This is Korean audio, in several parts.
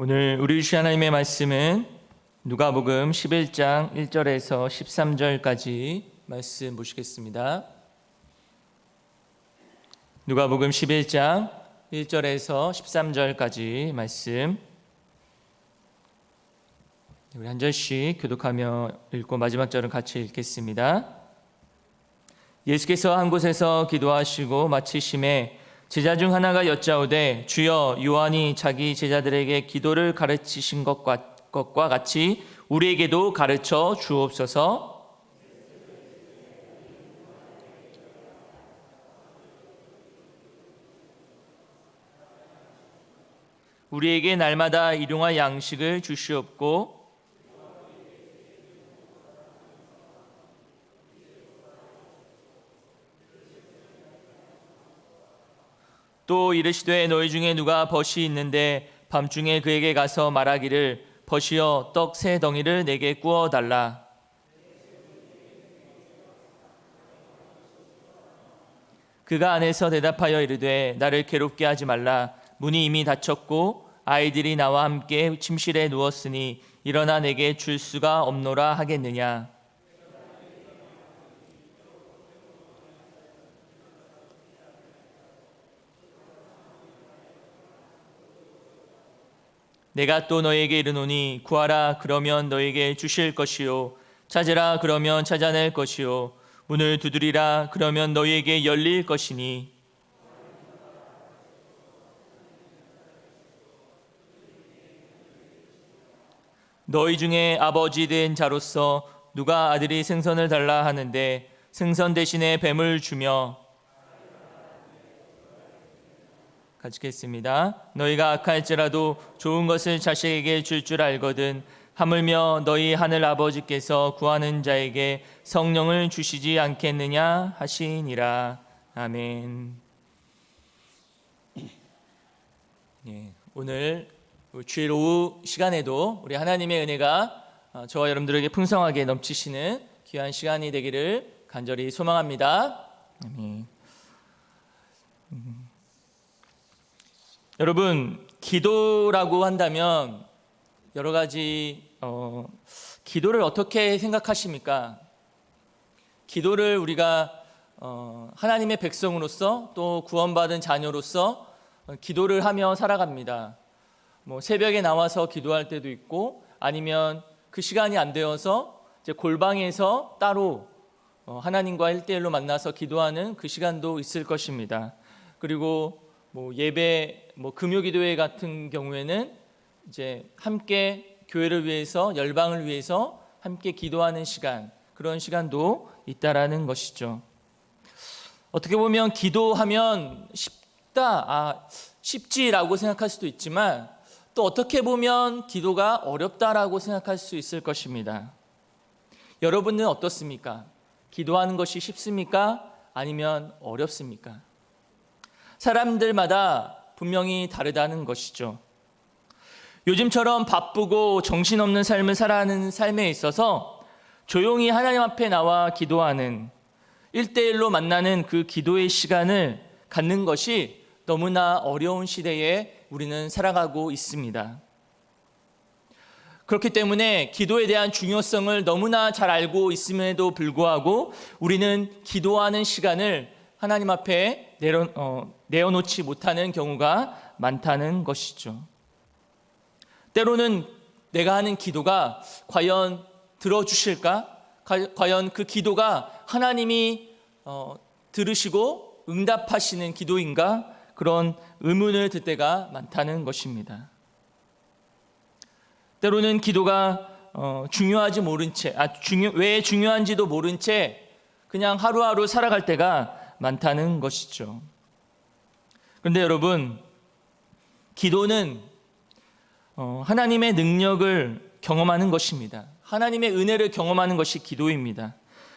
오늘 우리 주신 하나님의 말씀은 누가복음 11장 1절에서 13절까지 말씀 보시겠습니다. 누가복음 11장 1절에서 13절까지 말씀 우리 한 절씩 교독하며 읽고 마지막 절은 같이 읽겠습니다. 예수께서 한 곳에서 기도하시고 마치심에 제자 중 하나가 여짜오되 주여 요한이 자기 제자들에게 기도를 가르치신 것과 같이 우리에게도 가르쳐 주옵소서. 우리에게 날마다 일용할 양식을 주시옵고 또 이르시되 너희 중에 누가 벗이 있는데 밤중에 그에게 가서 말하기를 벗이여 떡 세 덩이를 내게 구워 달라. 그가 안에서 대답하여 이르되 나를 괴롭게 하지 말라. 문이 이미 닫혔고 아이들이 나와 함께 침실에 누웠으니 일어나 내게 줄 수가 없노라 하겠느냐. 내가 또 너에게 이르노니 구하라 그러면 너에게 주실 것이요 찾으라 그러면 찾아낼 것이요 문을 두드리라 그러면 너희에게 열릴 것이니 너희 중에 아버지 된 자로서 누가 아들이 생선을 달라 하는데 생선 대신에 뱀을 주며 같이 읽겠습니다. 너희가 악할지라도 좋은 것을 자식에게 줄 줄 알거든 하물며 너희 하늘 아버지께서 구하는 자에게 성령을 주시지 않겠느냐 하시니라. 아멘. 오늘 주일 오후 시간에도 우리 하나님의 은혜가 저와 여러분들에게 풍성하게 넘치시는 귀한 시간이 되기를 간절히 소망합니다. 아멘. 여러분, 기도라고 한다면 여러 가지 기도를 어떻게 생각하십니까? 기도를 우리가 하나님의 백성으로서 또 구원받은 자녀로서 기도를 하며 살아갑니다. 새벽에 나와서 기도할 때도 있고 아니면 그 시간이 안 되어서 이제 골방에서 따로 하나님과 1대1로 만나서 기도하는 그 시간도 있을 것입니다. 그리고 예배, 금요기도회 같은 경우에는 이제 함께 교회를 위해서 열방을 위해서 함께 기도하는 시간, 그런 시간도 있다라는 것이죠. 어떻게 보면 기도하면 쉽지라고 생각할 수도 있지만 또 어떻게 보면 기도가 어렵다라고 생각할 수 있을 것입니다. 여러분은 어떻습니까? 기도하는 것이 쉽습니까? 아니면 어렵습니까? 사람들마다 분명히 다르다는 것이죠. 요즘처럼 바쁘고 정신없는 삶을 살아가는 삶에 있어서 조용히 하나님 앞에 나와 기도하는 1대1로 만나는 그 기도의 시간을 갖는 것이 너무나 어려운 시대에 우리는 살아가고 있습니다. 그렇기 때문에 기도에 대한 중요성을 너무나 잘 알고 있음에도 불구하고 우리는 기도하는 시간을 하나님 앞에 내어놓지 못하는 경우가 많다는 것이죠. 때로는 내가 하는 기도가 과연 들어주실까? 과연 그 기도가 하나님이 들으시고 응답하시는 기도인가? 그런 의문을 들 때가 많다는 것입니다. 때로는 기도가 중요하지 모른 채, 왜 중요한지도 모른 채 그냥 하루하루 살아갈 때가 많다는 것이죠. 그런데 여러분, 기도는 하나님의 능력을 경험하는 것입니다. 하나님의 은혜를 경험하는 것이 기도입니다.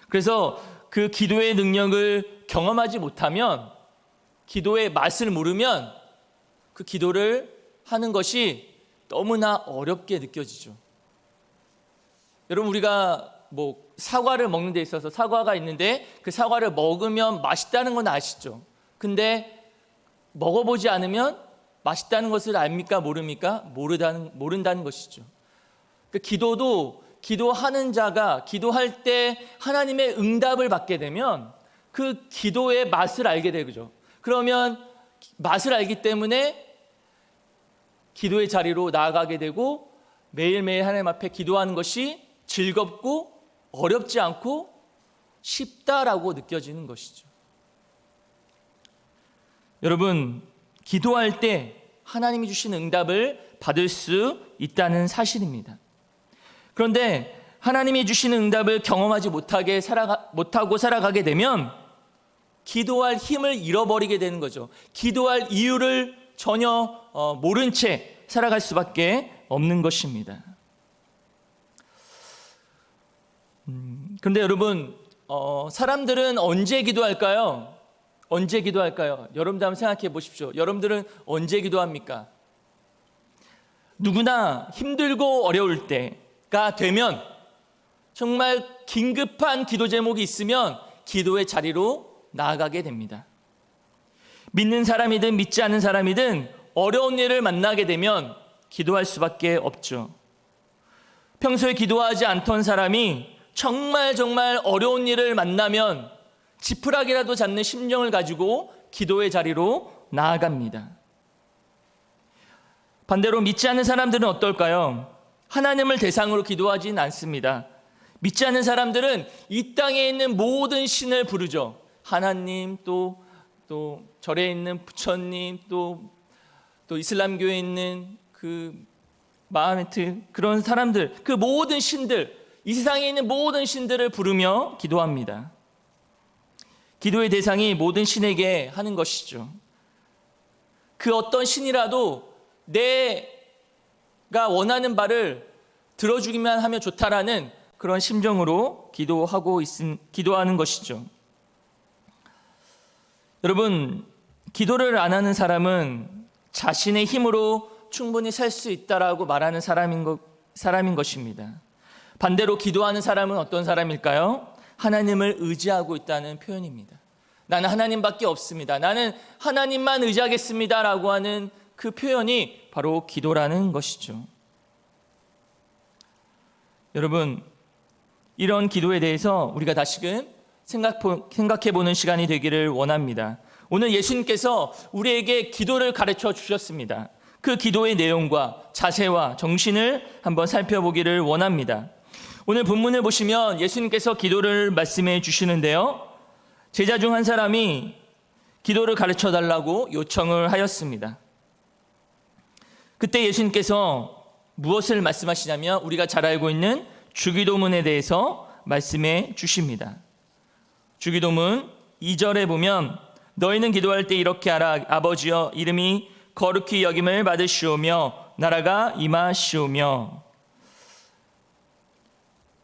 그래서 그 기도의 능력을 경험하지 못하면, 기도의 맛을 모르면 그 기도를 하는 것이 너무나 어렵게 느껴지죠. 여러분, 우리가 사과를 먹는 데 있어서 사과가 있는데 그 사과를 먹으면 맛있다는 건 아시죠? 근데 먹어보지 않으면 맛있다는 것을 압니까? 모릅니까? 모른다는 것이죠. 그러니까 기도도 기도하는 자가 기도할 때 하나님의 응답을 받게 되면 그 기도의 맛을 알게 되죠. 그러면 맛을 알기 때문에 기도의 자리로 나아가게 되고 매일매일 하나님 앞에 기도하는 것이 즐겁고 어렵지 않고 쉽다라고 느껴지는 것이죠. 여러분, 기도할 때 하나님이 주신 응답을 받을 수 있다는 사실입니다. 그런데 하나님이 주시는 응답을 경험하지 못하고 살아가게 되면 기도할 힘을 잃어버리게 되는 거죠. 기도할 이유를 전혀 모른 채 살아갈 수밖에 없는 것입니다. 그런데 여러분, 사람들은 언제 기도할까요? 언제 기도할까요? 여러분들 한번 생각해 보십시오. 여러분들은 언제 기도합니까? 누구나 힘들고 어려울 때가 되면 정말 긴급한 기도 제목이 있으면 기도의 자리로 나아가게 됩니다. 믿는 사람이든 믿지 않는 사람이든 어려운 일을 만나게 되면 기도할 수밖에 없죠. 평소에 기도하지 않던 사람이 정말 어려운 일을 만나면 지푸라기라도 잡는 심정을 가지고 기도의 자리로 나아갑니다. 반대로 믿지 않는 사람들은 어떨까요? 하나님을 대상으로 기도하지는 않습니다. 믿지 않는 사람들은 이 땅에 있는 모든 신을 부르죠. 하나님, 또 절에 있는 부처님, 또 이슬람교에 있는 그 마하메트, 그런 사람들, 그 모든 신들, 이 세상에 있는 모든 신들을 부르며 기도합니다. 기도의 대상이 모든 신에게 하는 것이죠. 그 어떤 신이라도 내가 원하는 바를 들어주기만 하면 좋다라는 그런 심정으로 기도하는 것이죠. 여러분, 기도를 안 하는 사람은 자신의 힘으로 충분히 살 수 있다라고 말하는 사람인 것입니다. 반대로 기도하는 사람은 어떤 사람일까요? 하나님을 의지하고 있다는 표현입니다. 나는 하나님밖에 없습니다. 나는 하나님만 의지하겠습니다라고 하는 그 표현이 바로 기도라는 것이죠. 여러분, 이런 기도에 대해서 우리가 다시금 생각해보는 시간이 되기를 원합니다. 오늘 예수님께서 우리에게 기도를 가르쳐 주셨습니다. 그 기도의 내용과 자세와 정신을 한번 살펴보기를 원합니다. 오늘 본문을 보시면 예수님께서 기도를 말씀해 주시는데요. 제자 중 한 사람이 기도를 가르쳐 달라고 요청을 하였습니다. 그때 예수님께서 무엇을 말씀하시냐면 우리가 잘 알고 있는 주기도문에 대해서 말씀해 주십니다. 주기도문 2절에 보면 너희는 기도할 때 이렇게 하라. 아버지여, 이름이 거룩히 여김을 받으시오며 나라가 임하시오며.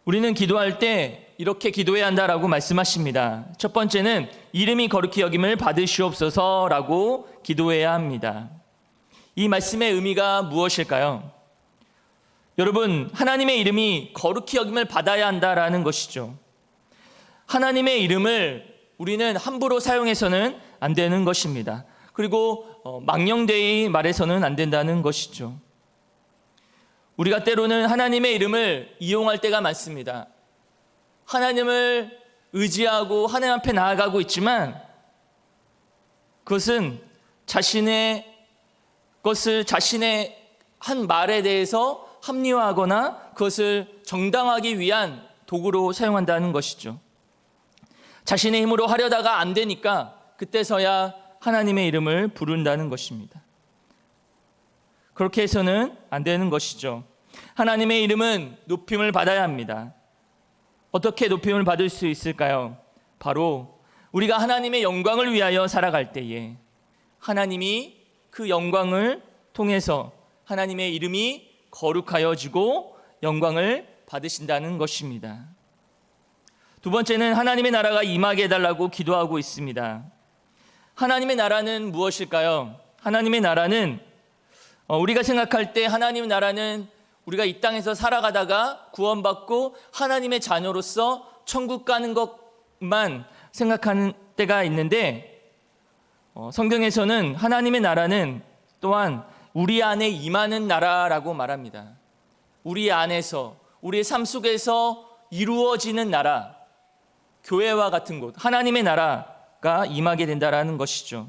우리는 기도할 때 이렇게 기도해야 한다라고 말씀하십니다. 첫 번째는 이름이 거룩히 여김을 받으시옵소서라고 기도해야 합니다. 이 말씀의 의미가 무엇일까요? 여러분, 하나님의 이름이 거룩히 여김을 받아야 한다라는 것이죠. 하나님의 이름을 우리는 함부로 사용해서는 안 되는 것입니다. 그리고 망령되이 말해서는 안 된다는 것이죠. 우리가 때로는 하나님의 이름을 이용할 때가 많습니다. 하나님을 의지하고 하나님 앞에 나아가고 있지만 그것은 자신의 한 말에 대해서 합리화하거나 그것을 정당하기 위한 도구로 사용한다는 것이죠. 자신의 힘으로 하려다가 안 되니까 그때서야 하나님의 이름을 부른다는 것입니다. 그렇게 해서는 안 되는 것이죠. 하나님의 이름은 높임을 받아야 합니다. 어떻게 높임을 받을 수 있을까요? 바로 우리가 하나님의 영광을 위하여 살아갈 때에 하나님이 그 영광을 통해서 하나님의 이름이 거룩하여지고 영광을 받으신다는 것입니다. 두 번째는 하나님의 나라가 임하게 해달라고 기도하고 있습니다. 하나님의 나라는 무엇일까요? 하나님의 나라는 우리가 생각할 때 하나님의 나라는 우리가 이 땅에서 살아가다가 구원받고 하나님의 자녀로서 천국 가는 것만 생각하는 때가 있는데 성경에서는 하나님의 나라는 또한 우리 안에 임하는 나라라고 말합니다. 우리 안에서, 우리의 삶 속에서 이루어지는 나라, 교회와 같은 곳, 하나님의 나라가 임하게 된다라는 것이죠.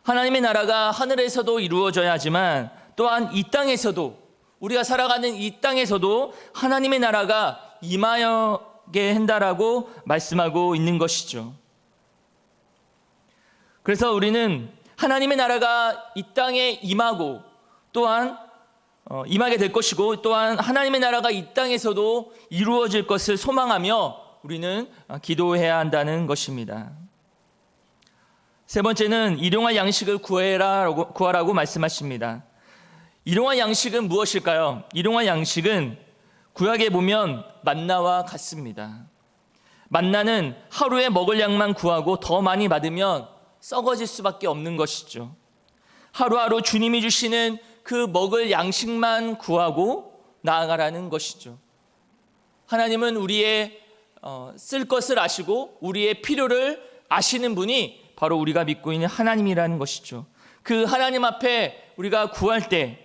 하나님의 나라가 하늘에서도 이루어져야 하지만 또한 이 땅에서도, 우리가 살아가는 이 땅에서도 하나님의 나라가 임하게 한다라고 말씀하고 있는 것이죠. 그래서 우리는 하나님의 나라가 이 땅에 임하고 또한 임하게 될 것이고, 또한 하나님의 나라가 이 땅에서도 이루어질 것을 소망하며 우리는 기도해야 한다는 것입니다. 세 번째는 일용할 양식을 구하라고 말씀하십니다. 일용할 양식은 무엇일까요? 일용할 양식은 구약에 보면 만나와 같습니다. 만나는 하루에 먹을 양만 구하고 더 많이 받으면 썩어질 수밖에 없는 것이죠. 하루하루 주님이 주시는 그 먹을 양식만 구하고 나아가라는 것이죠. 하나님은 우리의 쓸 것을 아시고 우리의 필요를 아시는 분이 바로 우리가 믿고 있는 하나님이라는 것이죠. 그 하나님 앞에 우리가 구할 때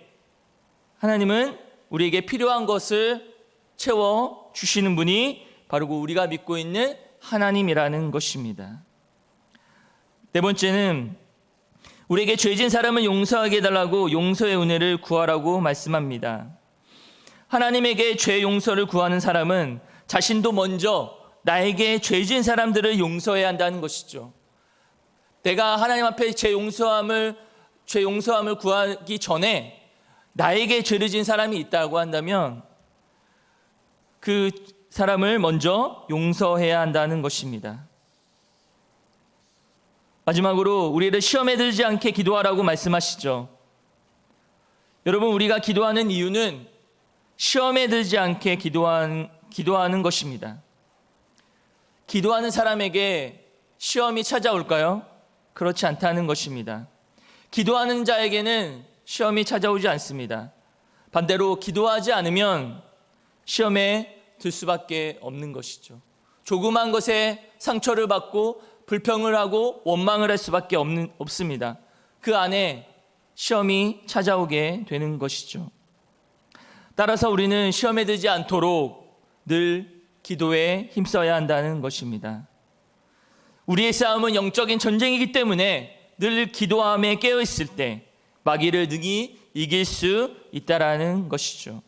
하나님은 우리에게 필요한 것을 채워 주시는 분이 바로 우리가 믿고 있는 하나님이라는 것입니다. 네 번째는 우리에게 죄진 사람을 용서하게 해달라고 용서의 은혜를 구하라고 말씀합니다. 하나님에게 죄 용서를 구하는 사람은 자신도 먼저 나에게 죄진 사람들을 용서해야 한다는 것이죠. 내가 하나님 앞에 죄 용서함을 구하기 전에 나에게 죄를 지은 사람이 있다고 한다면 그 사람을 먼저 용서해야 한다는 것입니다. 마지막으로 우리를 시험에 들지 않게 기도하라고 말씀하시죠. 여러분, 우리가 기도하는 이유는 시험에 들지 않게 기도하는 것입니다. 기도하는 사람에게 시험이 찾아올까요? 그렇지 않다는 것입니다. 기도하는 자에게는 시험이 찾아오지 않습니다. 반대로 기도하지 않으면 시험에 들 수밖에 없는 것이죠. 조그만 것에 상처를 받고 불평을 하고 원망을 할 수밖에 없습니다. 그 안에 시험이 찾아오게 되는 것이죠. 따라서 우리는 시험에 들지 않도록 늘 기도에 힘써야 한다는 것입니다. 우리의 싸움은 영적인 전쟁이기 때문에 늘 기도함에 깨어있을 때 마귀를 능히 이길 수 있다라는 것이죠.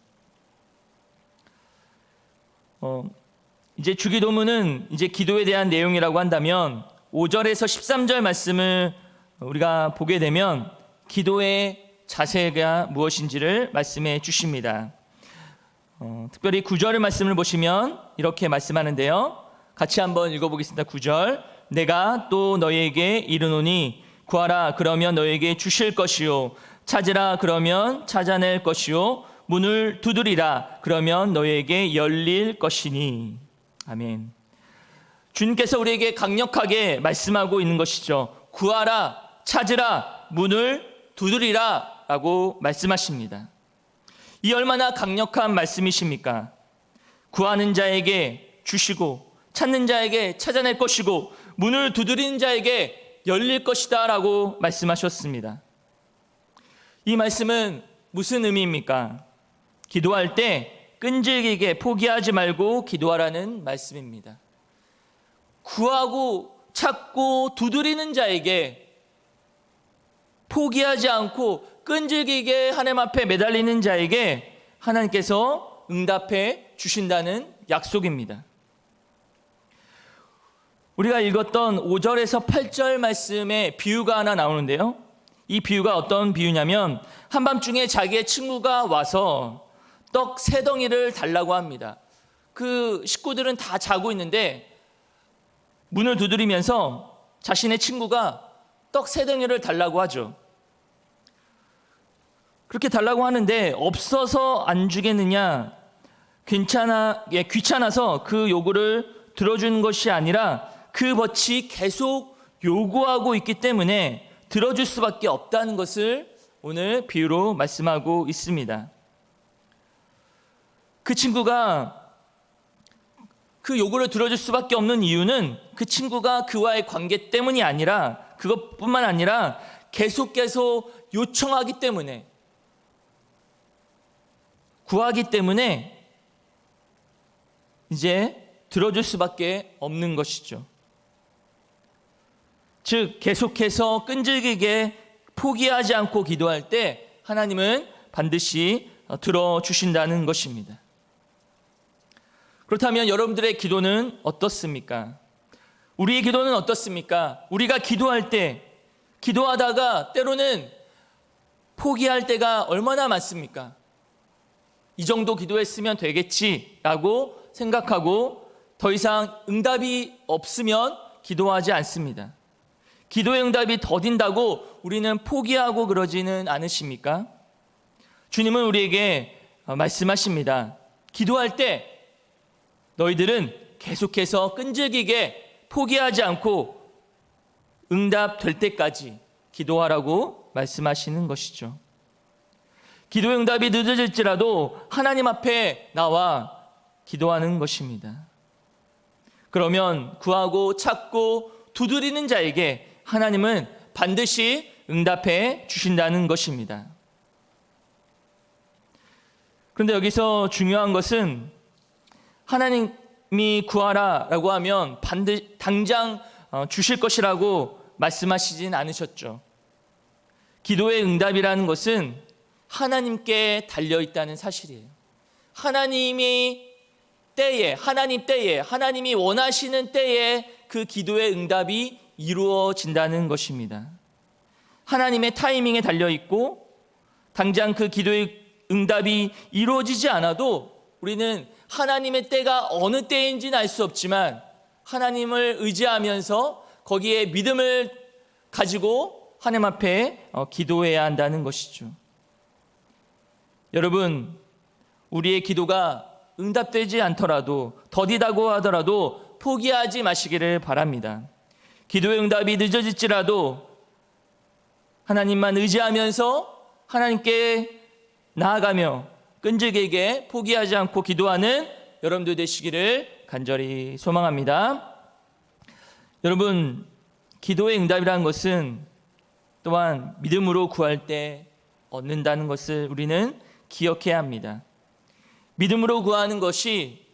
이제 주기도문은 이제 기도에 대한 내용이라고 한다면 5절에서 13절 말씀을 우리가 보게 되면 기도의 자세가 무엇인지를 말씀해 주십니다. 특별히 9절의 말씀을 보시면 이렇게 말씀하는데요. 같이 한번 읽어보겠습니다. 9절. 내가 또 너희에게 이르노니 구하라 그러면 너희에게 주실 것이요 찾으라 그러면 찾아낼 것이요 문을 두드리라 그러면 너희에게 열릴 것이니. 아멘. 주님께서 우리에게 강력하게 말씀하고 있는 것이죠. 구하라, 찾으라, 문을 두드리라 라고 말씀하십니다. 이 얼마나 강력한 말씀이십니까? 구하는 자에게 주시고 찾는 자에게 찾아낼 것이고 문을 두드리는 자에게 열릴 것이다 라고 말씀하셨습니다. 이 말씀은 무슨 의미입니까? 기도할 때 끈질기게 포기하지 말고 기도하라는 말씀입니다. 구하고 찾고 두드리는 자에게 포기하지 않고 끈질기게 하나님 앞에 매달리는 자에게 하나님께서 응답해 주신다는 약속입니다. 우리가 읽었던 5절에서 8절 말씀에 비유가 하나 나오는데요. 이 비유가 어떤 비유냐면 한밤중에 자기의 친구가 와서 떡 3덩이를 달라고 합니다. 그 식구들은 다 자고 있는데 문을 두드리면서 자신의 친구가 떡 3덩이를 달라고 하죠. 그렇게 달라고 하는데 없어서 안 주겠느냐, 귀찮아서 그 요구를 들어주는 것이 아니라 그 벗이 계속 요구하고 있기 때문에 들어줄 수밖에 없다는 것을 오늘 비유로 말씀하고 있습니다. 그 친구가 그 요구를 들어줄 수밖에 없는 이유는 그 친구가 그와의 관계 때문이 아니라, 그것뿐만 아니라 계속 요청하기 때문에, 구하기 때문에 이제 들어줄 수밖에 없는 것이죠. 즉 계속해서 끈질기게 포기하지 않고 기도할 때 하나님은 반드시 들어주신다는 것입니다. 그렇다면 여러분들의 기도는 어떻습니까? 우리의 기도는 어떻습니까? 우리가 기도할 때, 기도하다가 때로는 포기할 때가 얼마나 많습니까? 이 정도 기도했으면 되겠지라고 생각하고 더 이상 응답이 없으면 기도하지 않습니다. 기도의 응답이 더딘다고 우리는 포기하고 그러지는 않으십니까? 주님은 우리에게 말씀하십니다. 기도할 때 너희들은 계속해서 끈질기게 포기하지 않고 응답될 때까지 기도하라고 말씀하시는 것이죠. 기도의 응답이 늦어질지라도 하나님 앞에 나와 기도하는 것입니다. 그러면 구하고 찾고 두드리는 자에게 하나님은 반드시 응답해 주신다는 것입니다. 그런데 여기서 중요한 것은 하나님이 구하라라고 하면 당장 주실 것이라고 말씀하시진 않으셨죠. 기도의 응답이라는 것은 하나님께 달려있다는 사실이에요. 하나님 때에 하나님이 원하시는 때에 그 기도의 응답이 이루어진다는 것입니다. 하나님의 타이밍에 달려있고 당장 그 기도의 응답이 이루어지지 않아도 우리는 하나님의 때가 어느 때인지는 알 수 없지만 하나님을 의지하면서 거기에 믿음을 가지고 하나님 앞에 기도해야 한다는 것이죠. 여러분, 우리의 기도가 응답되지 않더라도 더디다고 하더라도 포기하지 마시기를 바랍니다. 기도의 응답이 늦어질지라도 하나님만 의지하면서 하나님께 나아가며 끈질기게 포기하지 않고 기도하는 여러분들 되시기를 간절히 소망합니다. 여러분, 기도의 응답이라는 것은 또한 믿음으로 구할 때 얻는다는 것을 우리는 기억해야 합니다. 믿음으로 구하는 것이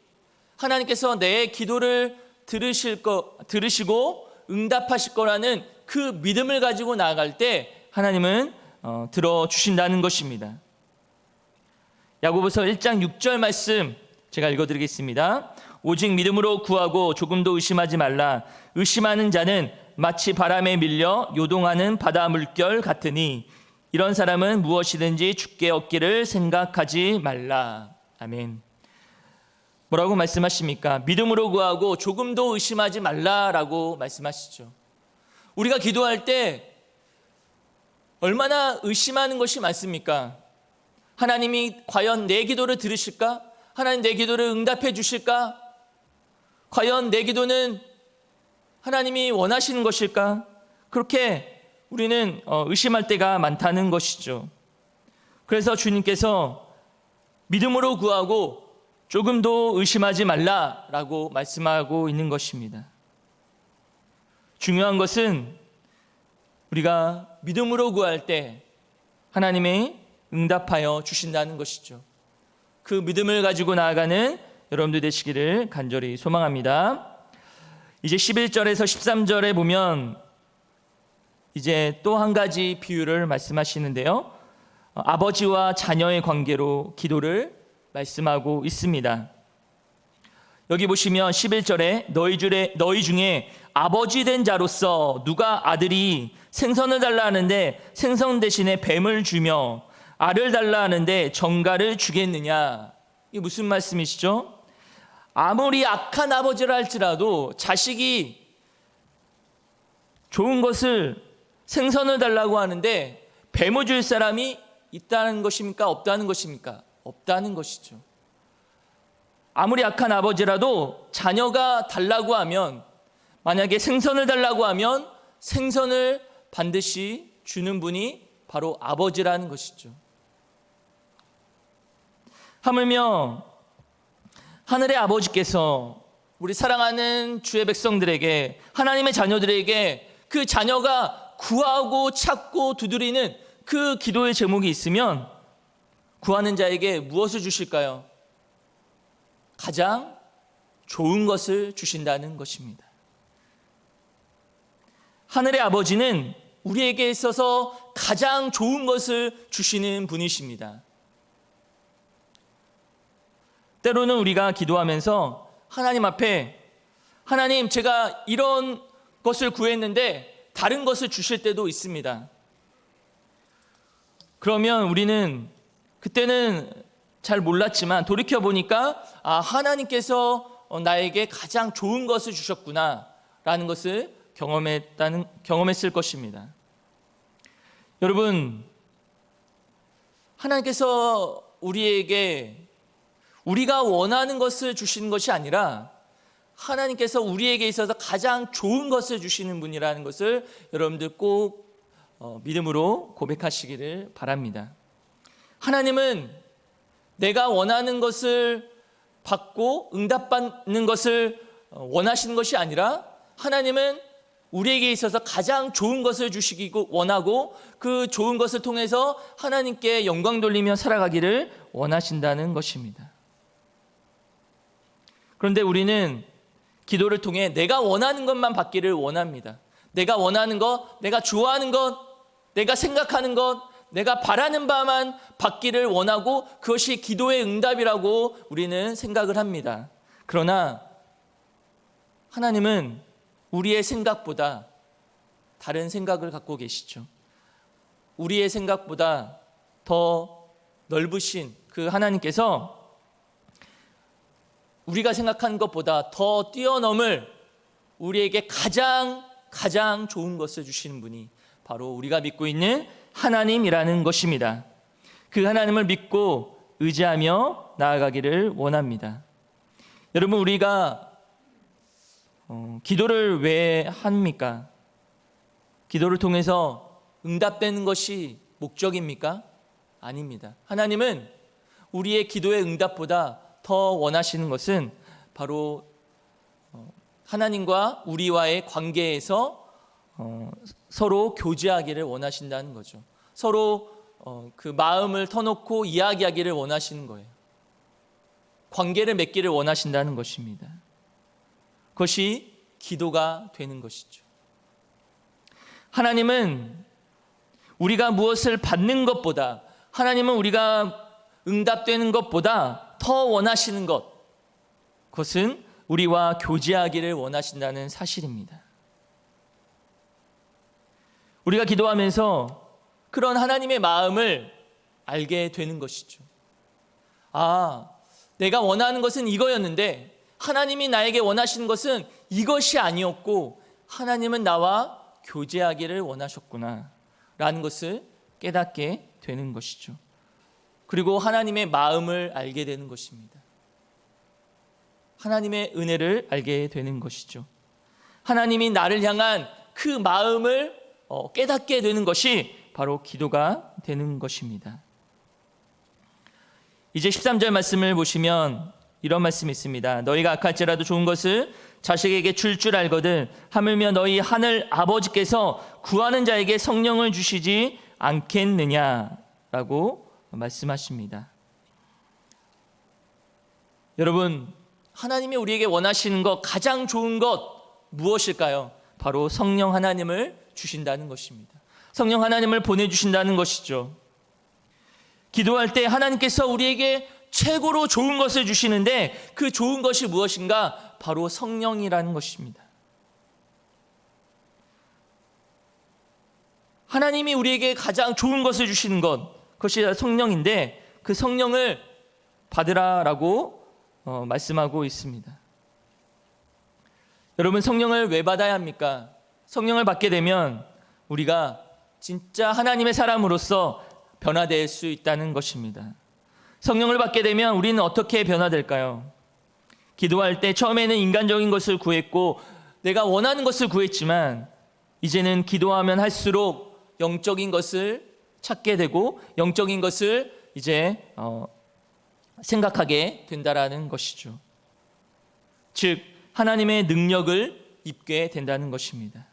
하나님께서 내 기도를 들으시고 응답하실 거라는 그 믿음을 가지고 나아갈 때 하나님은 들어주신다는 것입니다. 야고보서 1장 6절 말씀 제가 읽어드리겠습니다. 오직 믿음으로 구하고 조금도 의심하지 말라. 의심하는 자는 마치 바람에 밀려 요동하는 바다 물결 같으니 이런 사람은 무엇이든지 주께 얻기를 생각하지 말라. 아멘. 뭐라고 말씀하십니까? 믿음으로 구하고 조금도 의심하지 말라라고 말씀하시죠. 우리가 기도할 때 얼마나 의심하는 것이 많습니까? 하나님이 과연 내 기도를 들으실까? 하나님 내 기도를 응답해 주실까? 과연 내 기도는 하나님이 원하시는 것일까? 그렇게 우리는 의심할 때가 많다는 것이죠. 그래서 주님께서 믿음으로 구하고 조금도 의심하지 말라라고 말씀하고 있는 것입니다. 중요한 것은 우리가 믿음으로 구할 때 하나님이 응답하여 주신다는 것이죠. 그 믿음을 가지고 나아가는 여러분들 되시기를 간절히 소망합니다. 이제 11절에서 13절에 보면 이제 또 한 가지 비유를 말씀하시는데요. 아버지와 자녀의 관계로 기도를 말씀하고 있습니다. 여기 보시면 11절에 너희 중에 아버지 된 자로서 누가 아들이 생선을 달라 하는데 생선 대신에 뱀을 주며 알을 달라 하는데 정갈을 주겠느냐. 이게 무슨 말씀이시죠? 아무리 악한 아버지라 할지라도 자식이 좋은 것을 생선을 달라고 하는데 뱀을 줄 사람이 있다는 것입니까? 없다는 것입니까? 없다는 것이죠. 아무리 악한 아버지라도 자녀가 달라고 하면, 만약에 생선을 달라고 하면 생선을 반드시 주는 분이 바로 아버지라는 것이죠. 하물며 하늘의 아버지께서 우리 사랑하는 주의 백성들에게, 하나님의 자녀들에게 그 자녀가 구하고 찾고 두드리는 그 기도의 제목이 있으면 구하는 자에게 무엇을 주실까요? 가장 좋은 것을 주신다는 것입니다. 하늘의 아버지는 우리에게 있어서 가장 좋은 것을 주시는 분이십니다. 때로는 우리가 기도하면서 하나님 앞에 하나님, 제가 이런 것을 구했는데 다른 것을 주실 때도 있습니다. 그러면 우리는 그때는 잘 몰랐지만 돌이켜보니까 하나님께서 나에게 가장 좋은 것을 주셨구나 라는 것을 경험했을 것입니다. 여러분, 하나님께서 우리에게 우리가 원하는 것을 주시는 것이 아니라 하나님께서 우리에게 있어서 가장 좋은 것을 주시는 분이라는 것을 여러분들 꼭 믿음으로 고백하시기를 바랍니다. 하나님은 내가 원하는 것을 받고 응답받는 것을 원하시는 것이 아니라 하나님은 우리에게 있어서 가장 좋은 것을 주시기 원하고 그 좋은 것을 통해서 하나님께 영광 돌리며 살아가기를 원하신다는 것입니다. 그런데 우리는 기도를 통해 내가 원하는 것만 받기를 원합니다. 내가 원하는 것, 내가 좋아하는 것, 내가 생각하는 것, 내가 바라는 바만 받기를 원하고 그것이 기도의 응답이라고 우리는 생각을 합니다. 그러나 하나님은 우리의 생각보다 다른 생각을 갖고 계시죠. 우리의 생각보다 더 넓으신 그 하나님께서 우리가 생각하는 것보다 더 뛰어넘을 우리에게 가장 좋은 것을 주시는 분이 바로 우리가 믿고 있는 하나님이라는 것입니다. 그 하나님을 믿고 의지하며 나아가기를 원합니다. 여러분, 우리가 기도를 왜 합니까? 기도를 통해서 응답되는 것이 목적입니까? 아닙니다. 하나님은 우리의 기도의 응답보다 더 원하시는 것은 바로 하나님과 우리와의 관계에서 서로 교제하기를 원하신다는 거죠. 서로 그 마음을 터놓고 이야기하기를 원하시는 거예요. 관계를 맺기를 원하신다는 것입니다. 그것이 기도가 되는 것이죠. 하나님은 우리가 무엇을 받는 것보다, 하나님은 우리가 응답되는 것보다 더 원하시는 것, 그것은 우리와 교제하기를 원하신다는 사실입니다. 우리가 기도하면서 그런 하나님의 마음을 알게 되는 것이죠. 내가 원하는 것은 이거였는데 하나님이 나에게 원하시는 것은 이것이 아니었고 하나님은 나와 교제하기를 원하셨구나 라는 것을 깨닫게 되는 것이죠. 그리고 하나님의 마음을 알게 되는 것입니다. 하나님의 은혜를 알게 되는 것이죠. 하나님이 나를 향한 그 마음을 깨닫게 되는 것이 바로 기도가 되는 것입니다. 이제 13절 말씀을 보시면 이런 말씀이 있습니다. 너희가 악할지라도 좋은 것을 자식에게 줄 알거든 하물며 너희 하늘 아버지께서 구하는 자에게 성령을 주시지 않겠느냐라고 말씀하십니다. 여러분, 하나님이 우리에게 원하시는 것, 가장 좋은 것 무엇일까요? 바로 성령 하나님을 주신다는 것입니다. 성령 하나님을 보내주신다는 것이죠. 기도할 때 하나님께서 우리에게 최고로 좋은 것을 주시는데 그 좋은 것이 무엇인가? 바로 성령이라는 것입니다. 하나님이 우리에게 가장 좋은 것을 주시는 것, 그것이 성령인데 그 성령을 받으라라고 말씀하고 있습니다. 여러분, 성령을 왜 받아야 합니까? 성령을 받게 되면 우리가 진짜 하나님의 사람으로서 변화될 수 있다는 것입니다. 성령을 받게 되면 우리는 어떻게 변화될까요? 기도할 때 처음에는 인간적인 것을 구했고 내가 원하는 것을 구했지만 이제는 기도하면 할수록 영적인 것을 찾게 되고 영적인 것을 이제 생각하게 된다라는 것이죠. 즉 하나님의 능력을 입게 된다는 것입니다.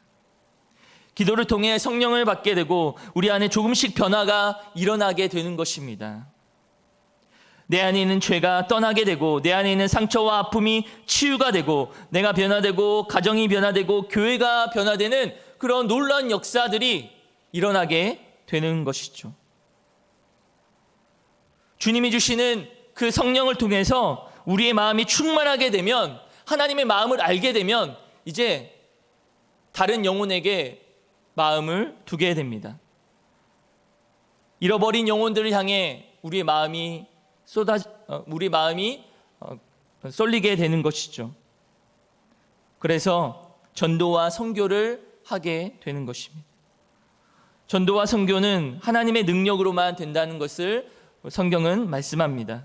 기도를 통해 성령을 받게 되고 우리 안에 조금씩 변화가 일어나게 되는 것입니다. 내 안에 있는 죄가 떠나게 되고 내 안에 있는 상처와 아픔이 치유가 되고 내가 변화되고 가정이 변화되고 교회가 변화되는 그런 놀라운 역사들이 일어나게 되는 것이죠. 주님이 주시는 그 성령을 통해서 우리의 마음이 충만하게 되면, 하나님의 마음을 알게 되면 이제 다른 영혼에게 마음을 두게 됩니다. 잃어버린 영혼들을 향해 우리의 마음이 쏠리게 되는 것이죠. 그래서 전도와 선교를 하게 되는 것입니다. 전도와 선교는 하나님의 능력으로만 된다는 것을 성경은 말씀합니다.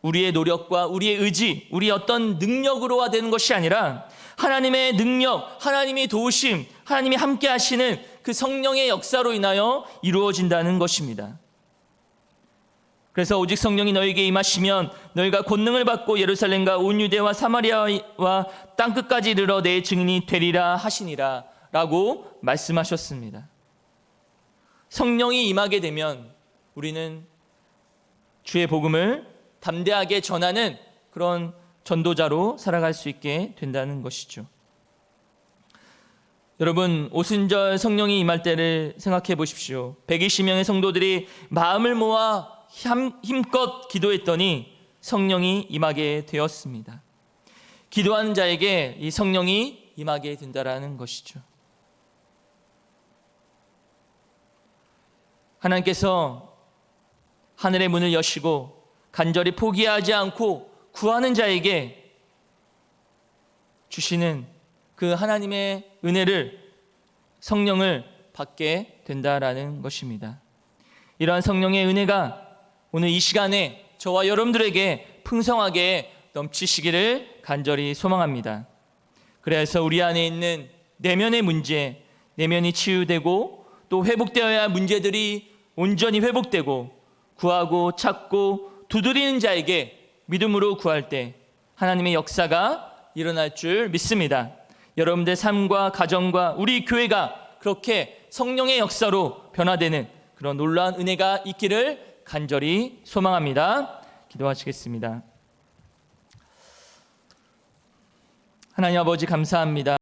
우리의 노력과 우리의 의지, 우리의 어떤 능력으로와 되는 것이 아니라 하나님의 능력, 하나님의 도우심, 하나님이 함께 하시는 그 성령의 역사로 인하여 이루어진다는 것입니다. 그래서 오직 성령이 너에게 임하시면 너희가 권능을 받고 예루살렘과 온 유대와 사마리아와 땅끝까지 이르러 내 증인이 되리라 하시니라 라고 말씀하셨습니다. 성령이 임하게 되면 우리는 주의 복음을 담대하게 전하는 그런 전도자로 살아갈 수 있게 된다는 것이죠. 여러분, 오순절 성령이 임할 때를 생각해 보십시오. 120명의 성도들이 마음을 모아 힘껏 기도했더니 성령이 임하게 되었습니다. 기도하는 자에게 이 성령이 임하게 된다라는 것이죠. 하나님께서 하늘의 문을 여시고 간절히 포기하지 않고 구하는 자에게 주시는 그 하나님의 은혜를, 성령을 받게 된다라는 것입니다. 이러한 성령의 은혜가 오늘 이 시간에 저와 여러분들에게 풍성하게 넘치시기를 간절히 소망합니다. 그래서 우리 안에 있는 내면의 문제, 내면이 치유되고 또 회복되어야 할 문제들이 온전히 회복되고 구하고 찾고 두드리는 자에게 믿음으로 구할 때 하나님의 역사가 일어날 줄 믿습니다. 여러분들 삶과 가정과 우리 교회가 그렇게 성령의 역사로 변화되는 그런 놀라운 은혜가 있기를 간절히 소망합니다. 기도하시겠습니다. 하나님 아버지 감사합니다.